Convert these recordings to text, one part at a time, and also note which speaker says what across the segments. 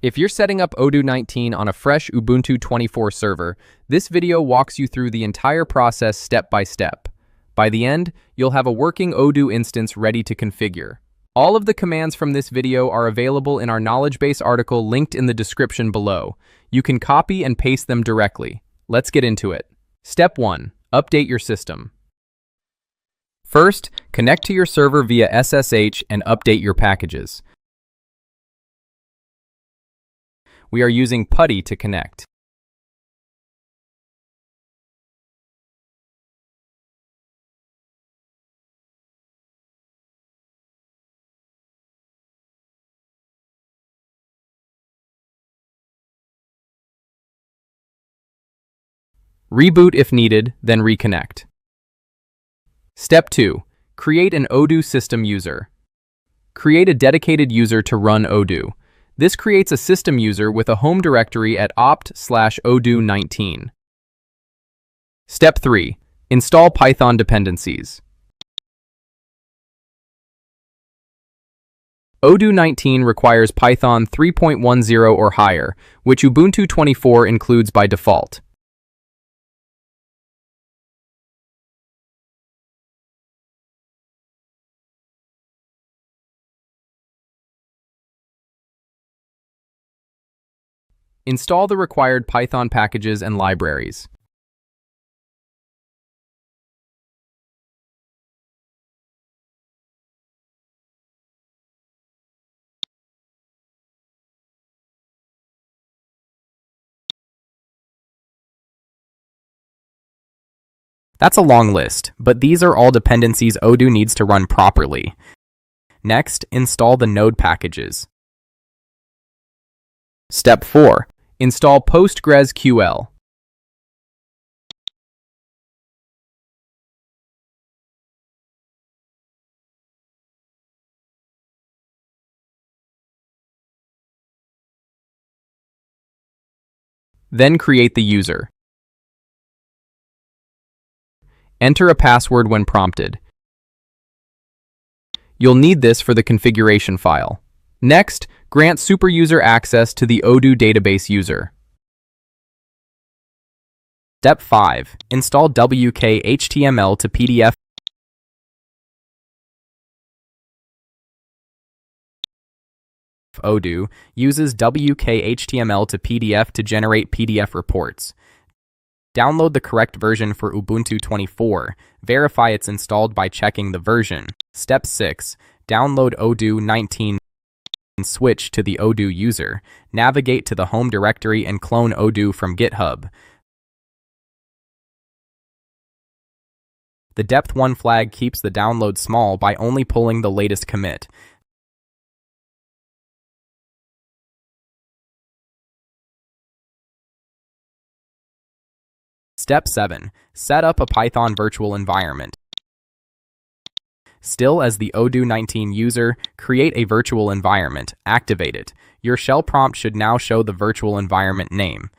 Speaker 1: If you're setting up Odoo 19 on a fresh Ubuntu 24 server, this video walks you through the entire process step by step. By the end, you'll have a working Odoo instance ready to configure. All of the commands from this video are available in our knowledge base article linked in the description below. You can copy and paste them directly. Let's get into it. Step 1. Update your system. First, connect to your server via SSH and update your packages. We are using PuTTY to connect. Reboot if needed, then reconnect. Step 2. Create an Odoo system user. Create a dedicated user to run Odoo. This creates a system user with a home directory at opt/odoo19. Step 3. Install Python dependencies. Odoo 19 requires Python 3.10 or higher, which Ubuntu 24 includes by default. Install the required Python packages and libraries. That's a long list, but these are all dependencies Odoo needs to run properly. Next, install the node packages. Step 4. Install PostgreSQL. Then create the user. Enter a password when prompted. You'll need this for the configuration file. Next, grant superuser access to the Odoo database user. Step 5. Install WK-HTML to PDF. Odoo uses WK-HTML to PDF to generate PDF reports. Download the correct version for Ubuntu 24. Verify it's installed by checking the version. Step 6. Download Odoo 19 and switch to the Odoo user. Navigate to the home directory and clone Odoo from GitHub. The depth1 flag keeps the download small by only pulling the latest commit. Step 7. Set up a Python virtual environment. Still as the Odoo 19 user, create a virtual environment, activate it. Your shell prompt should now show the virtual environment name.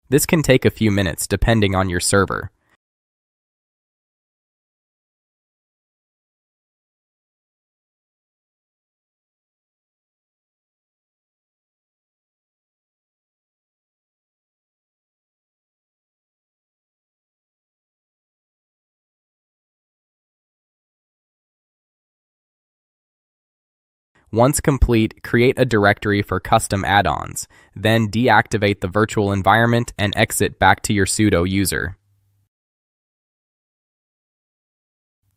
Speaker 1: This can take a few minutes depending on your server. Once complete, create a directory for custom add-ons, then deactivate the virtual environment and exit back to your sudo user.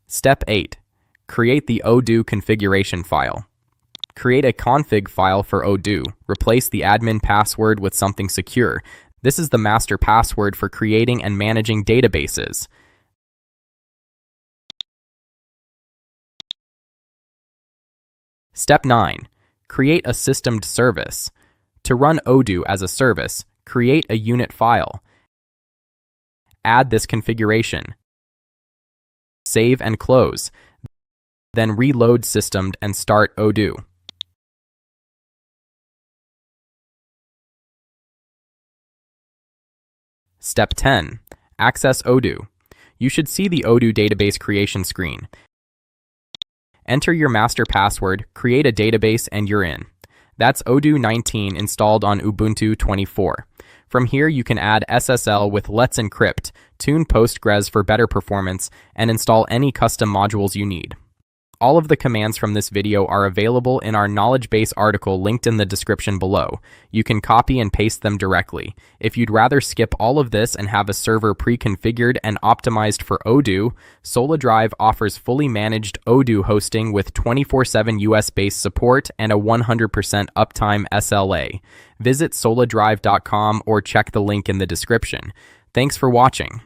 Speaker 1: Step 8. Create the Odoo configuration file. Create a config file for Odoo. Replace the admin password with something secure. This is the master password for creating and managing databases. Step 9. Create a systemed service. To run Odoo as a service, create a unit file. Add this configuration. Save and close. Then reload systemed and start Odoo. Step 10. Access Odoo. You should see the Odoo database creation screen. Enter your master password, create a database, and you're in. That's Odoo 19 installed on Ubuntu 24. From here, you can add SSL with Let's Encrypt, tune Postgres for better performance, and install any custom modules you need. All of the commands from this video are available in our knowledge base article linked in the description below. You can copy and paste them directly. If you'd rather skip all of this and have a server pre-configured and optimized for Odoo, SolaDrive offers fully managed Odoo hosting with 24/7 US-based support and a 100% uptime SLA. Visit SolaDrive.com or check the link in the description. Thanks for watching.